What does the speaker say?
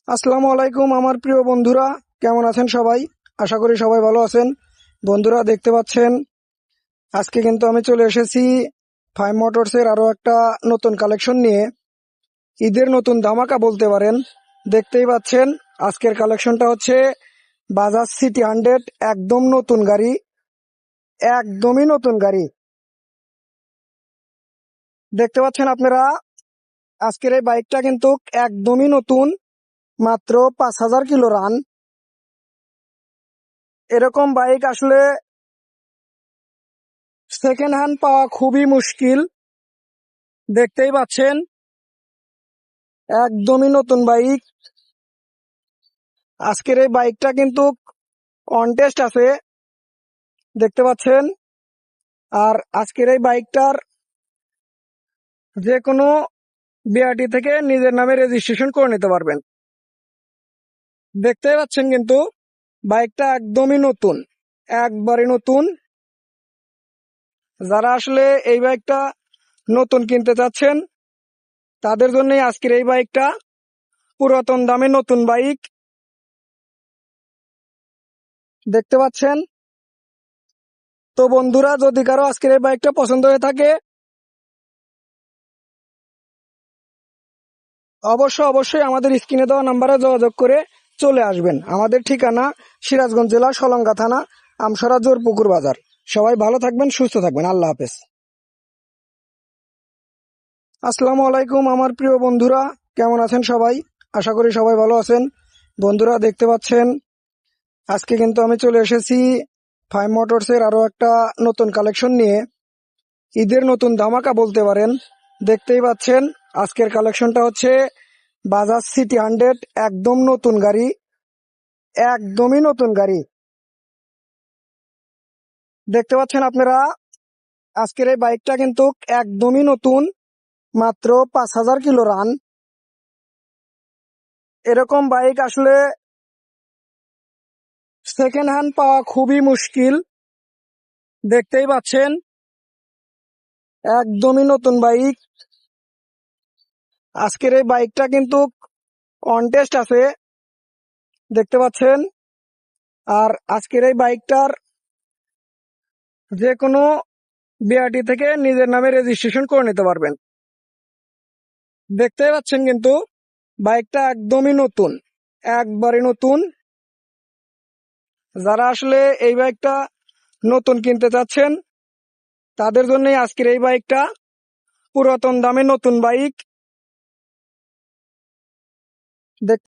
আসসালামু আলাইকুম আমার প্রিয় বন্ধুরা, কেমন আছেন সবাই? আশা করি সবাই ভালো আছেন। বন্ধুরা, দেখতে পাচ্ছেন আজকে কিন্তু আমি চলে এসেছি ফাইভ মোটরসের আরো একটা নতুন কালেকশন নিয়ে। ঈদের নতুন ধামাকা বলতে পারেন। দেখতেই পাচ্ছেন আজকের কালেকশনটা হচ্ছে বাজাজ সিটি 100, একদম নতুন গাড়ি, একদমই নতুন গাড়ি। দেখতে পাচ্ছেন আপনারা, আজকের এই বাইকটা কিন্তু একদমই নতুন, মাত্র 5,000 কিলো রান। এরকম বাইক আসলে সেকেন্ড হ্যান্ড পাওয়া খুবই মুশকিল। দেখতেই পাচ্ছেন একদমই নতুন বাইক। আজকের এই বাইকটা কিন্তু অন টেস্ট আছে, দেখতে পাচ্ছেন। আর আজকের এই বাইকটার যে কোনো বিআরটি থেকে নিজের নামে রেজিস্ট্রেশন করে নিতে পারবেন। দেখতেই পাচ্ছেন কিন্তু বাইকটা একদমই নতুন, একবারে নতুন। যারা আসলে এই বাইকটা নতুন কিনতে চাচ্ছেন তাদের জন্যই আজকের এই বাইকটা, পুরাতন দামে নতুন বাইক। দেখতে পাচ্ছেন। তো বন্ধুরা, যদি কারো আজকের এই বাইকটা পছন্দ হয়ে থাকে অবশ্যই আমাদের স্ক্রিনে দেওয়া নাম্বারে যোগাযোগ করে চলে আসবেন। আমাদের ঠিকানা সিরাজগঞ্জ জেলা সলঙ্গা থানা, আমসরা জোরপুকুর বাজার। সবাই ভালো থাকবেন, সুস্থ থাকবেন। আল্লাহ হাফেজ। আসসালামু আলাইকুম আমার প্রিয় বন্ধুরা, কেমন আছেন সবাই? আশা করি সবাই ভালো আছেন। বন্ধুরা, দেখতে পাচ্ছেন আজকে কিন্তু আমি চলে এসেছি ফাইভ মোটরসের আরো একটা নতুন কালেকশন নিয়ে। ঈদের নতুন ধামাকা বলতে পারেন। দেখতেই পাচ্ছেন আজকের কালেকশনটা হচ্ছে বাজাজ সিটি 100, একদম নতুন গাড়ি, একদমই নতুন গাড়ি। দেখতে পাচ্ছেন আপনারা, আজকের এই বাইকটা কিন্তু একদমই নতুন, মাত্র 5,000 কিলো রান। এরকম বাইক আসলে সেকেন্ড হ্যান্ড পাওয়া খুবই মুশকিল। দেখতেই পাচ্ছেন একদমই নতুন বাইক। আজকের এই বাইকটা কিন্তু অন টেস্ট আছে, দেখতে পাচ্ছেন। আর আজকের এই বাইকটার যে কোনো বিআরটি থেকে নিজের নামে রেজিস্ট্রেশন করে নিতে পারবেন। দেখতেই পাচ্ছেন কিন্তু বাইকটা একদমই নতুন, একবারে নতুন। যারা আসলে এই বাইকটা নতুন কিনতে চাচ্ছেন তাদের জন্যই আজকের এই বাইকটা, পুরাতন দামে নতুন বাইক।